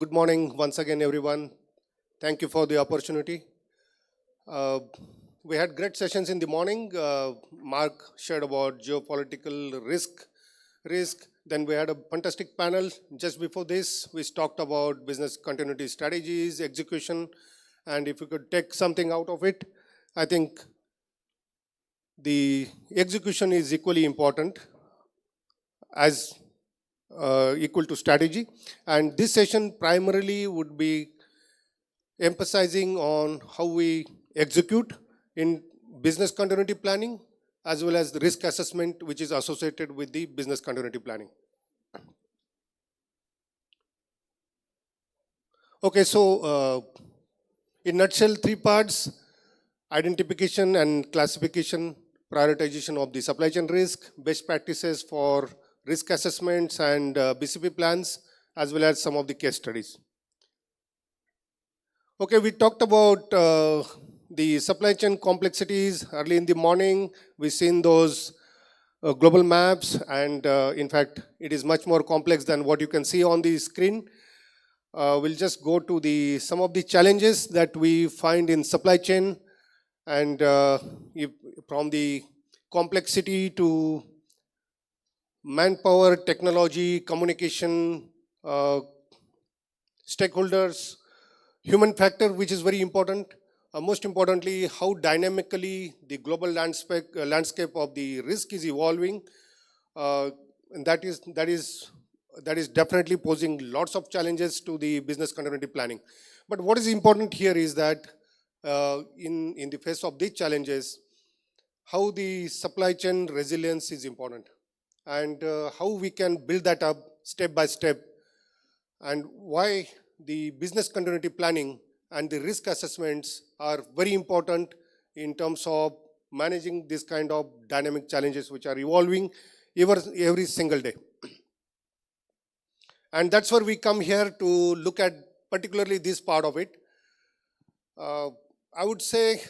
Good morning once again, everyone. Thank you for the opportunity. Uh, we had great sessions in the morning. Mark shared about geopolitical risk. Then we had a fantastic panel. Just before this, we talked about business continuity strategies, execution, and if we could take something out of it, I think the execution is equally important as equal to strategy. And this session primarily would be emphasizing on how we execute in business continuity planning as well as the risk assessment which is associated with the business continuity planning. Okay, so in nutshell, three parts: identification and classification, prioritization of the supply chain risk, best practices for risk assessments and BCP plans, as well as some of the case studies. Okay, we talked about the supply chain complexities early in the morning. We've seen those global maps, and in fact, it is much more complex than what you can see on the screen. We'll just go to some of the challenges that we find in supply chain, and from the complexity to manpower, technology, communication, stakeholders, human factor, which is very important. Most importantly, how dynamically the global landscape of the risk is evolving, and that is definitely posing lots of challenges to the business continuity planning. But what is important here is that in the face of these challenges, how the supply chain resilience is important, and how we can build that up step by step, and why the business continuity planning and the risk assessments are very important in terms of managing this kind of dynamic challenges which are evolving every single day. And that's where we come here to look at particularly this part of it. I would say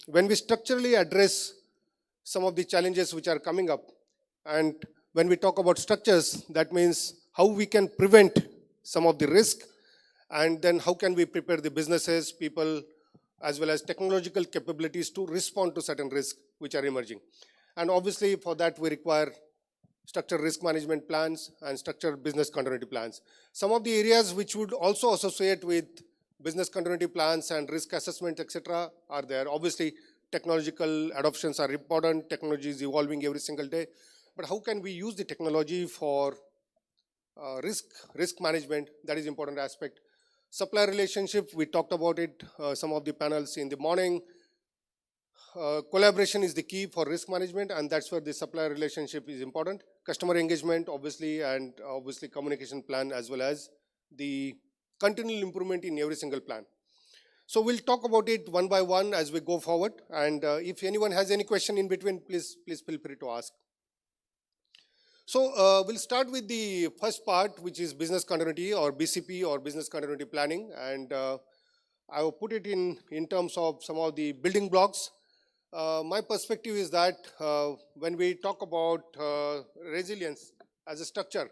when we structurally address some of the challenges which are coming up, and when we talk about structures, that means how we can prevent some of the risk, and then how can we prepare the businesses, people, as well as technological capabilities to respond to certain risks which are emerging. And obviously for that we require structured risk management plans and structured business continuity plans. Some of the areas which would also associate with business continuity plans and risk assessment, etc., are there. Obviously technological adoptions are important. Technology is evolving every single day. But how can we use the technology for risk management? That is important aspect. Supplier relationship, we talked about it, some of the panels in the morning. Collaboration is the key for risk management, and that's where the supplier relationship is important. Customer engagement, obviously, and obviously communication plan, as well as the continual improvement in every single plan. So we'll talk about it one by one as we go forward, and if anyone has any question in between, please feel free to ask. So we'll start with the first part, which is business continuity or BCP or business continuity planning, and I will put it in terms of some of the building blocks. My perspective is that when we talk about resilience as a structure,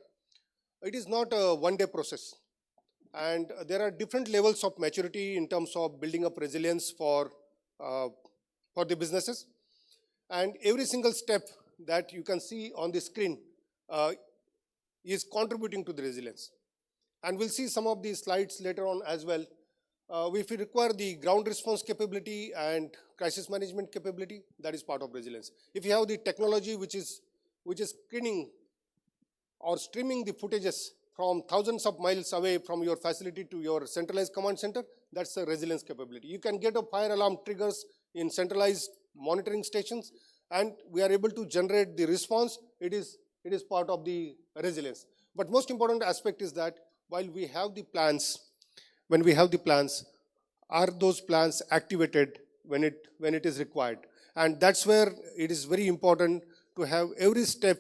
it is not a one-day process, and there are different levels of maturity in terms of building up resilience for the businesses, and every single step that you can see on the screen is contributing to the resilience. And we'll see some of these slides later on as well. If we require the ground response capability and crisis management capability, that is part of resilience. If you have the technology which is screening or streaming the footages from thousands of miles away from your facility to your centralized command center, that's a resilience capability. You can get a fire alarm triggers in centralized monitoring stations, and we are able to generate the response. It is part of the resilience. But most important aspect is that while we have the plans, when we have the plans, are those plans activated when it is required? And that's where it is very important to have every step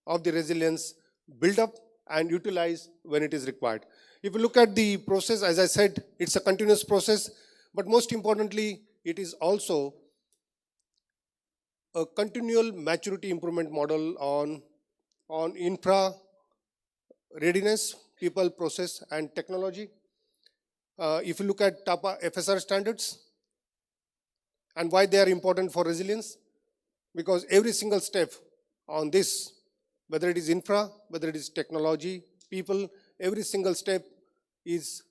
of the resilience build up and utilize when it is required. If you look at the process, as I said, it's a continuous process, but most importantly, it is also a continual maturity improvement model on infra readiness, people, process, and technology. If you look at TAPA FSR standards and why they are important for resilience, because every single step on this, whether it is infra, whether it is technology, people, every single step is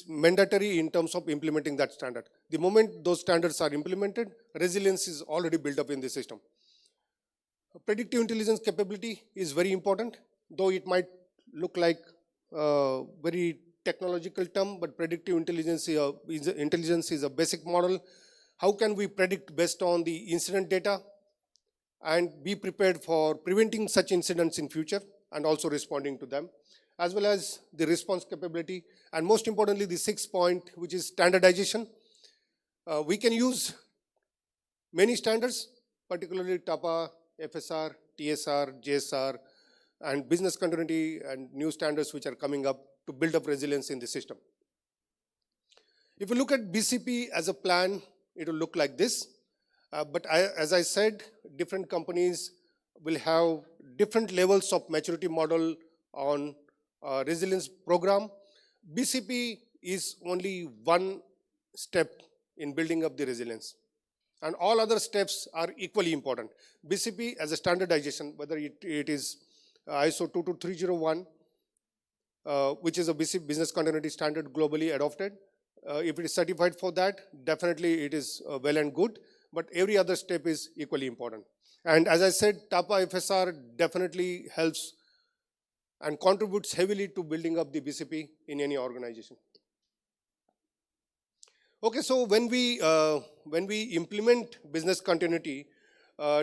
mandatory in terms of implementing that standard. The moment those standards are implemented, resilience is already built up in the system. Predictive intelligence capability is very important, though it might look like a very technological term, but predictive intelligence is a basic model. How can we predict based on the incident data and be prepared for preventing such incidents in future and also responding to them, as well as the response capability, and most importantly, the 6th point, which is standardization. We can use many standards, particularly TAPA, FSR, TSR, JSR, and business continuity and new standards which are coming up to build up resilience in the system. If you look at BCP as a plan, it will look like this. As I said, different companies will have different levels of maturity model on resilience program. BCP is only one step in building up the resilience, and all other steps are equally important. BCP as a standardization, whether it is ISO 22301, which is a business continuity standard globally adopted. If it is certified for that, definitely it is well and good, but every other step is equally important. And as I said, TAPA FSR definitely helps and contributes heavily to building up the BCP in any organization. Okay, so when we implement business continuity,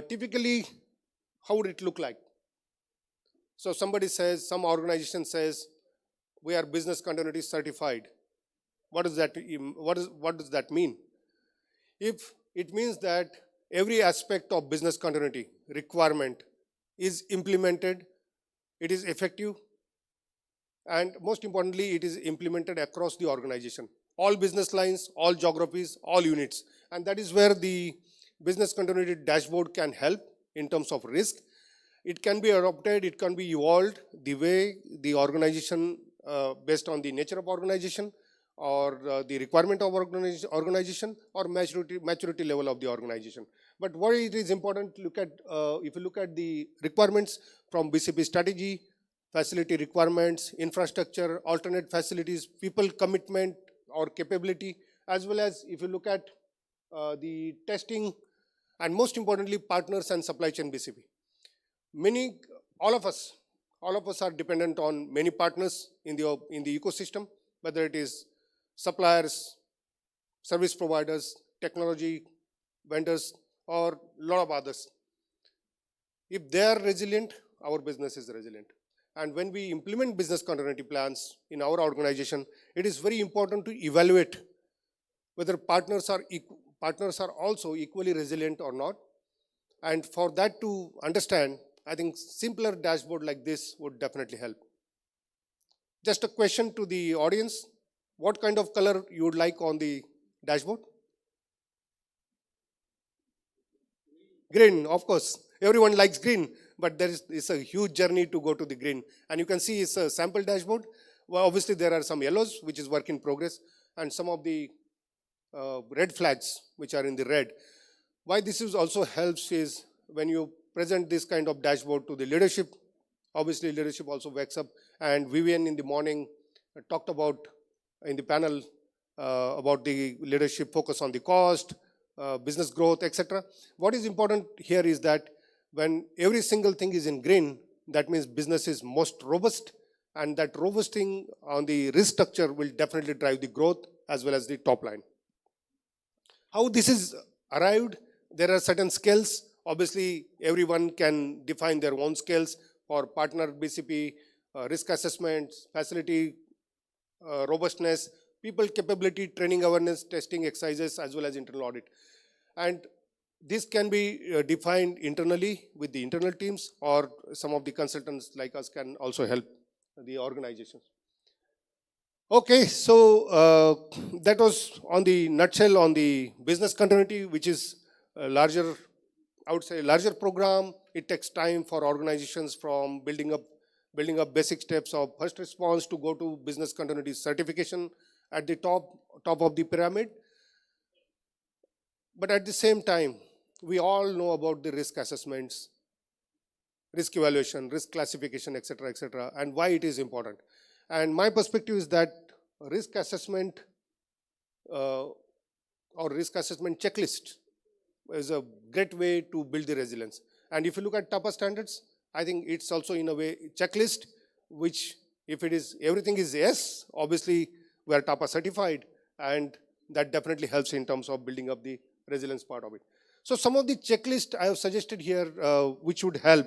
typically, how would it look like? So somebody says, some organization says, we are business continuity certified. What does that mean? If it means that every aspect of business continuity requirement is implemented, it is effective, and most importantly, it is implemented across the organization. All business lines, all geographies, all units. And that is where the business continuity dashboard can help in terms of risk. It can be adopted, it can be evolved the way the organization, based on the nature of organization, or the requirement of organization, or maturity level of the organization. But what it is important to look at, if you look at the requirements from BCP strategy, facility requirements, infrastructure, alternate facilities, people commitment or capability, as well as if you look at the testing, and most importantly, partners and supply chain BCP. All of us are dependent on many partners in the ecosystem, whether it is suppliers, service providers, technology vendors, or a lot of others. If they are resilient, our business is resilient. And when we implement business continuity plans in our organization, it is very important to evaluate whether partners are also equally resilient or not. And for that to understand, I think simpler dashboard like this would definitely help. Just a question to the audience. What kind of color you would like on the dashboard? Green, of course. Everyone likes green, but it's a huge journey to go to the green. And you can see it's a sample dashboard. Well, obviously there are some yellows, which is work in progress, and some of the red flags, which are in the red. Why this also helps is when you present this kind of dashboard to the leadership, obviously leadership also wakes up, and Vivian in the morning talked about in the panel about the leadership focus on the cost, business growth, etc. What is important here is that when every single thing is in green, that means business is most robust, and that robust thing on the risk structure will definitely drive the growth as well as the top line. How this is arrived, there are certain scales. Obviously, everyone can define their own scales for partner BCP, risk assessments, facility robustness, people capability, training awareness, testing exercises, as well as internal audit. And this can be defined internally with the internal teams, or some of the consultants like us can also help the organizations. Okay, so that was on the nutshell on the business continuity, which is a larger, I would say, larger program. It takes time for organizations from building up building up basic steps of first response to go to business continuity certification at the top of the pyramid. But at the same time, we all know about the risk assessments, risk evaluation, risk classification, etc., and why it is important. And my perspective is that risk assessment or risk assessment checklist is a great way to build the resilience. And if you look at TAPA standards, I think it's also in a way checklist, which if it is, everything is yes, obviously we are TAPA certified, and that definitely helps in terms of building up the resilience part of it. So some of the checklist I have suggested here, which would help.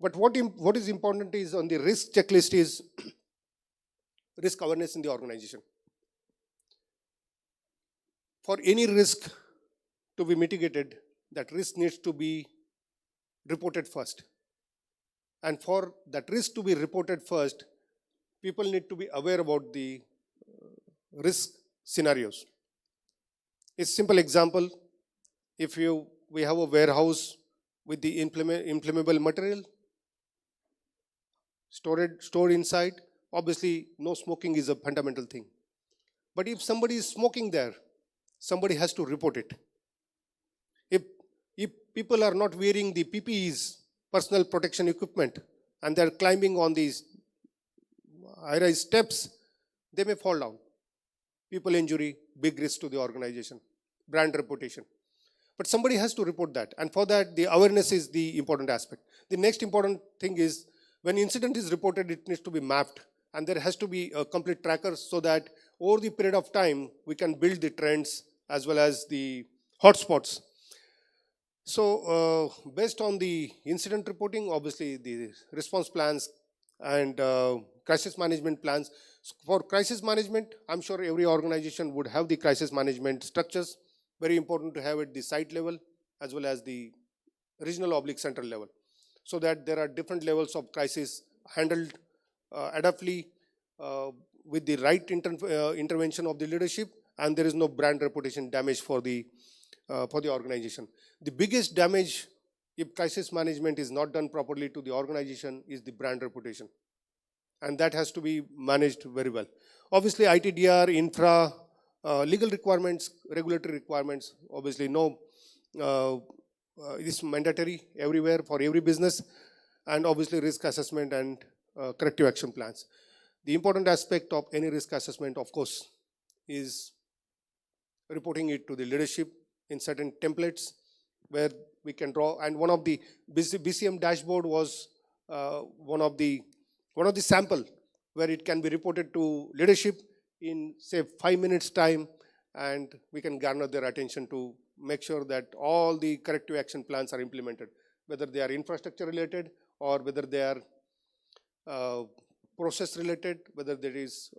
But what is important is on the risk checklist is risk awareness in the organization. For any risk to be mitigated, that risk needs to be reported first. And for that risk to be reported first, people need to be aware about the risk scenarios. A simple example, if we have a warehouse with the inflammable material stored inside, obviously no smoking is a fundamental thing. But if somebody is smoking there, somebody has to report it. If people are not wearing the PPEs, personal protection equipment, and they're climbing on these high-rise steps, they may fall down. People injury, big risk to the organization, brand reputation. But somebody has to report that. And for that, the awareness is the important aspect. The next important thing is when incident is reported, it needs to be mapped. And there has to be a complete tracker so that over the period of time, we can build the trends as well as the hotspots. So based on the incident reporting, obviously the response plans and crisis management plans. So for crisis management, I'm sure every organization would have the crisis management structures. Very important to have at the site level as well as the regional/central level, so that there are different levels of crisis handled adeptly with the right intervention of the leadership, and there is no brand reputation damage for the organization. The biggest damage if crisis management is not done properly to the organization is the brand reputation, and that has to be managed very well. Obviously, ITDR, infra, legal requirements, regulatory requirements, obviously no, it is mandatory everywhere for every business, and obviously risk assessment and corrective action plans. The important aspect of any risk assessment, of course, is reporting it to the leadership in certain templates where we can draw. And one of the BCM dashboard was one of the sample where it can be reported to leadership in say 5 minutes time, and we can garner their attention to make sure that all the corrective action plans are implemented, whether they are infrastructure related or whether they are process related, whether there is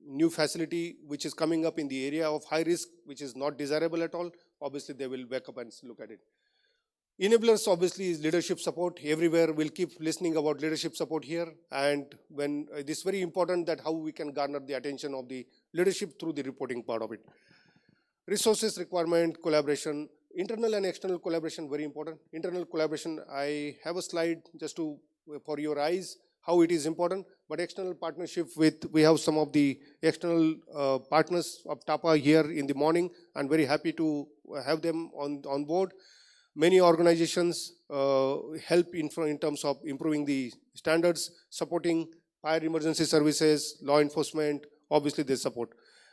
new facility which is coming up in the area of high risk, which is not desirable at all. Obviously they will wake up and look at it. Enablers obviously is leadership support. Everywhere we'll keep listening about leadership support here, and when it is very important that how we can garner the attention of the leadership through the reporting part of it. Resources requirement, collaboration, internal and external collaboration, very important. Internal collaboration, I have a slide just to for your eyes how it is important, but external partnership with, we have some of the external partners of TAPA here in the morning, and very happy to have them on board. Many organizations help in terms of improving the standards, supporting fire emergency services, law enforcement, obviously they support.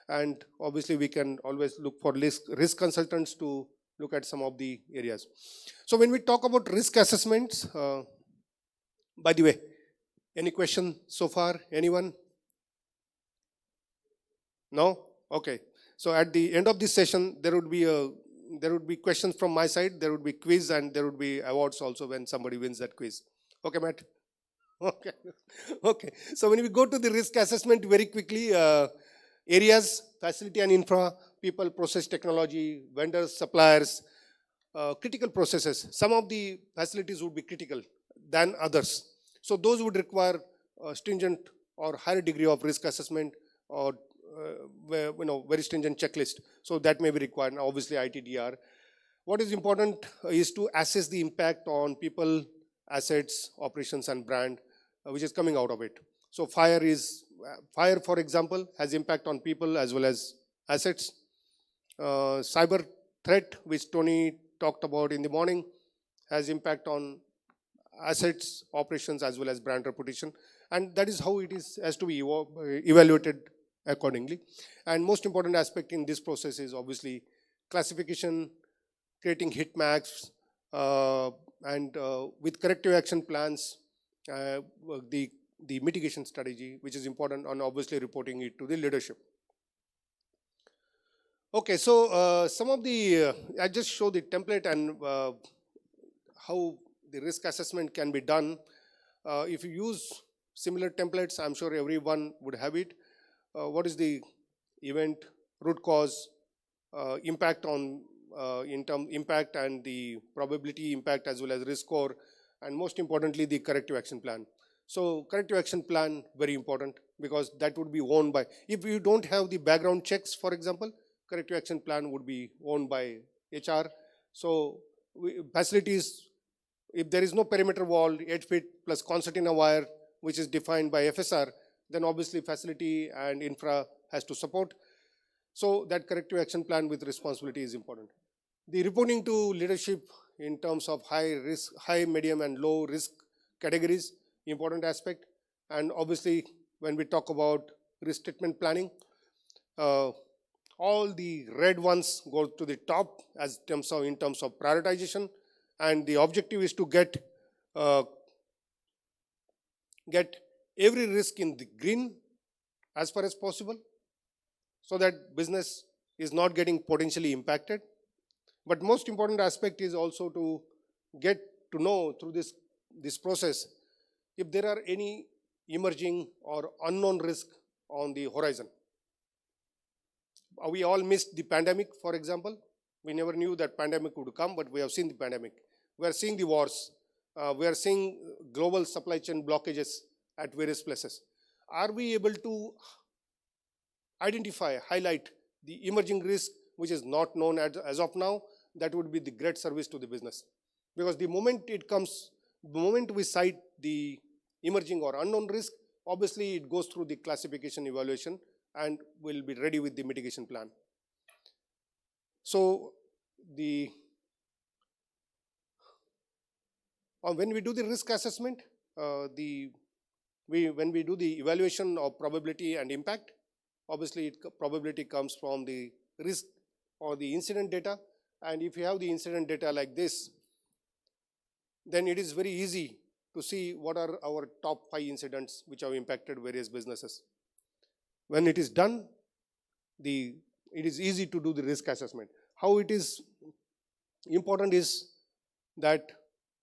And obviously we can always look for risk consultants to look at some of the areas. So when we talk about risk assessments, by the way, any question so far, anyone? No? Okay. So at the end of this session, there would be questions from my side, there would be quiz, and there would be awards also when somebody wins that quiz. Okay, Matt? Okay. Okay. So when we go to the risk assessment very quickly, areas, facility and infra, people, process, technology, vendors, suppliers, critical processes. Some of the facilities would be critical than others. So those would require stringent or higher degree of risk assessment or very stringent checklist. So that may be required. Now, obviously, ITDR. What is important is to assess the impact on people, assets, operations, and brand. which is coming out of it. So fire, for example, has impact on people as well as assets. Cyber threat, which Tony talked about in the morning, has impact on assets, operations, as well as brand reputation. And that is how it has to be evaluated accordingly. And most important aspect in this process is obviously classification, creating heat maps, and with corrective action plans, the mitigation strategy, which is important, and obviously reporting it to the leadership. Okay, so some of the, I just show the template and how the risk assessment can be done. If you use similar templates, I'm sure everyone would have it. What is the event, root cause, impact on impact and the probability impact, as well as risk score, and most importantly the corrective action plan. So corrective action plan, very important, because that would be owned by, if you don't have the background checks, for example, corrective action plan would be owned by HR. So facilities, if there is no perimeter wall, 8 feet plus concertina wire, which is defined by FSR, then obviously facility and infra has to support. So that corrective action plan with responsibility is important. The reporting to leadership in terms of high risk, high, medium, and low risk categories, important aspect. And obviously, when we talk about risk statement planning, all the red ones go to the top as in terms of prioritization, and the objective is to get every risk in the green as far as possible, so that business is not getting potentially impacted. But most important aspect is also to get to know through this process if there are any emerging or unknown risk on the horizon. We all missed the pandemic, for example. We never knew that pandemic would come, but we have seen the pandemic. We are seeing the wars. We are seeing global supply chain blockages at various places. Are we able to identify, highlight the emerging risk which is not known as of now? That would be the great service to the business. Because the moment it comes, the moment we cite the emerging or unknown risk, obviously it goes through the classification evaluation and will be ready with the mitigation plan. So when we do the risk assessment, when we do the evaluation of probability and impact, obviously probability comes from the risk or the incident data. And if you have the incident data like this, then it is very easy to see what are our top 5 incidents which have impacted various businesses. When it is done, it is easy to do the risk assessment. How it is important is that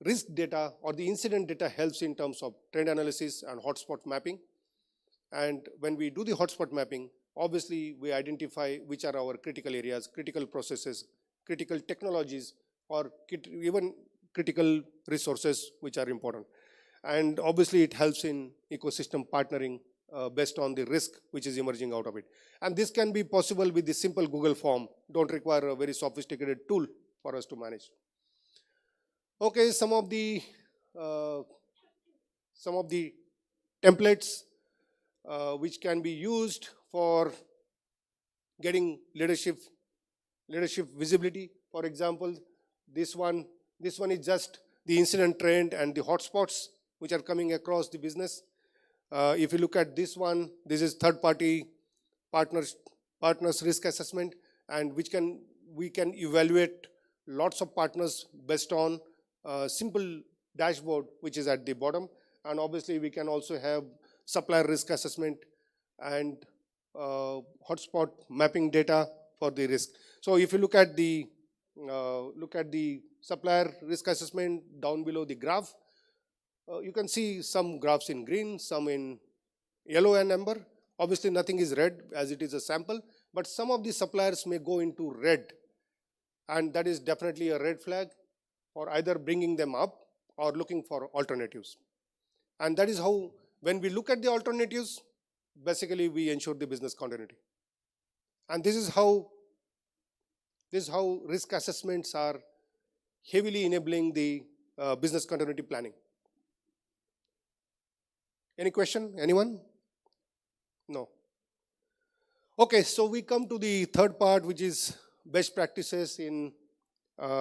risk data or the incident data helps in terms of trend analysis and hotspot mapping. And when we do the hotspot mapping, obviously we identify which are our critical areas, critical processes, critical technologies, or even critical resources which are important. And obviously it helps in ecosystem partnering based on the risk which is emerging out of it. And this can be possible with the simple Google form. Don't require a very sophisticated tool for us to manage. Okay, some of the templates which can be used for getting leadership visibility. For example, this one is just the incident trend and the hotspots which are coming across the business. If you look at this one, this is third-party partners risk assessment, and we can evaluate lots of partners based on a simple dashboard which is at the bottom. And obviously we can also have supplier risk assessment and hotspot mapping data for the risk. So if you look at the supplier risk assessment down below the graph, you can see some graphs in green, some in yellow and amber. Obviously nothing is red as it is a sample, but some of the suppliers may go into red, and that is definitely a red flag for either bringing them up or looking for alternatives. And that is how, when we look at the alternatives, basically we ensure the business continuity. And this is how risk assessments are heavily enabling the business continuity planning. Any question? Anyone? No. Okay, so we come to the third part, which is best practices in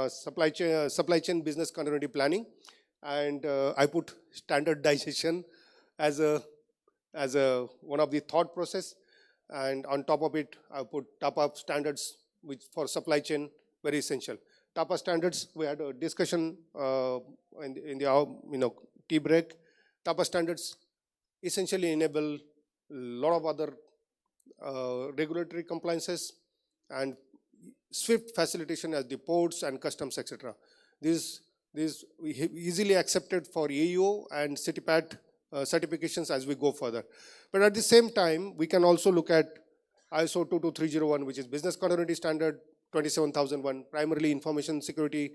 supply chain business continuity planning, and I put standardization as a one of the thought process, and on top of it, I put TAPA standards, which for supply chain very essential. TAPA standards, we had a discussion in the tea break. TAPA standards essentially enable a lot of other regulatory compliances and swift facilitation at the ports and customs, etc. These easily accepted for AEO and CITIPAT certifications as we go further. But at the same time, we can also look at ISO 22301, which is Business Continuity Standard 27001, primarily information security,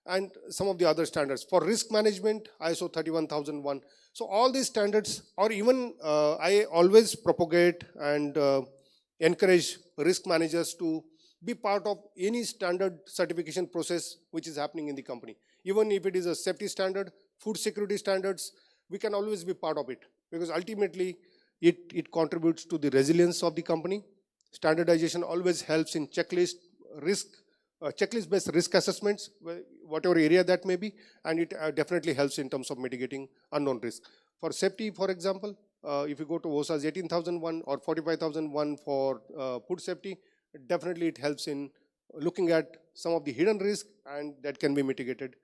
and some of the other standards. For risk management, ISO 31001. So all these standards, or even I always propagate and encourage risk managers to be part of any standard certification process which is happening in the company. Even if it is a safety standard, food security standards, we can always be part of it, because ultimately it contributes to the resilience of the company. Standardization always helps in checklist-based risk assessments, whatever area that may be, and it definitely helps in terms of mitigating unknown risk. For safety, for example, if you go to OSHA's 18,001 or 45,001 for food safety, definitely it helps in looking at some of the hidden risk, and that can be mitigated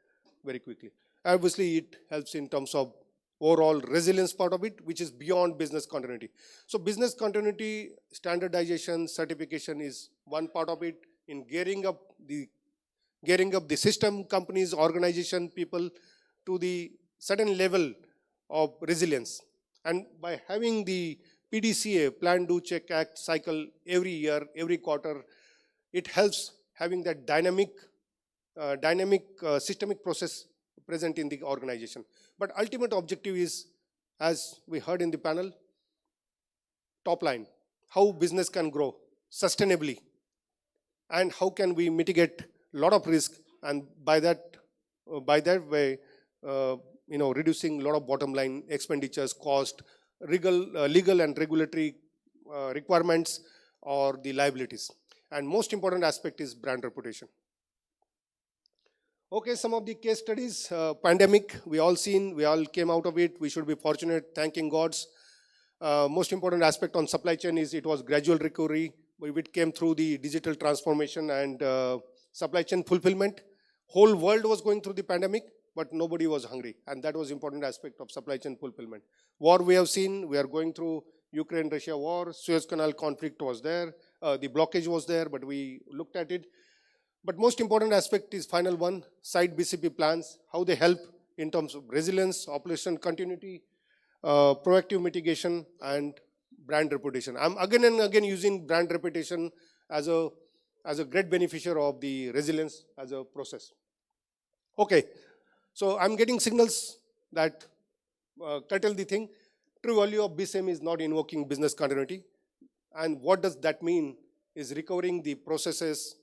very quickly. Obviously, it helps in terms of overall resilience part of it, which is beyond business continuity. So business continuity, standardization, certification is one part of it in gearing up the system, companies, organization, people to the certain level of resilience. And by having the PDCA, Plan, Do, Check, Act cycle every year, every quarter, it helps having that dynamic systemic process present in the organization. But ultimate objective is, as we heard in the panel, top line, how business can grow sustainably, and how can we mitigate a lot of risk, and by that way, reducing a lot of bottom line expenditures, cost, legal and regulatory requirements, or the liabilities. And most important aspect is brand reputation. Okay, some of the case studies. Pandemic, we all came out of it. We should be fortunate, thanking gods. Most important aspect on supply chain is it was gradual recovery. We came through the digital transformation and supply chain fulfillment. Whole world was going through the pandemic, but nobody was hungry. And that was important aspect of supply chain fulfillment. War we have seen, we are going through Ukraine-Russia war, Suez Canal conflict was there, the blockage was there, but we looked at it. But most important aspect is final one, site BCP plans, how they help in terms of resilience, operation continuity, proactive mitigation, and brand reputation. I'm again and again using brand reputation as a great beneficiary of the resilience as a process. Okay, so I'm getting signals that curtail the thing. True value of BSIM is not invoking business continuity. And what does that mean? Is recovering the processes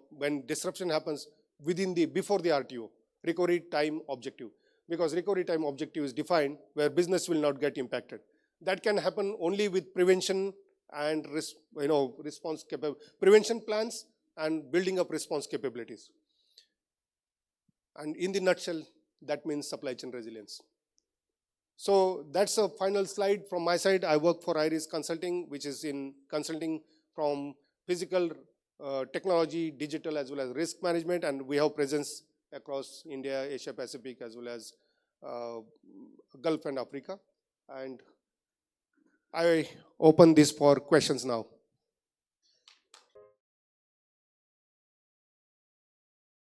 when disruption happens before the RTO, recovery time objective. Because recovery time objective is defined where business will not get impacted. That can happen only with prevention and prevention plans and building up response capabilities. And in the nutshell, that means supply chain resilience. So that's a final slide from my side. I work for IRIS Consulting, which is in consulting from physical, technology, digital, as well as risk management, and we have presence across India, Asia Pacific, as well as Gulf and Africa. And I open this for questions now.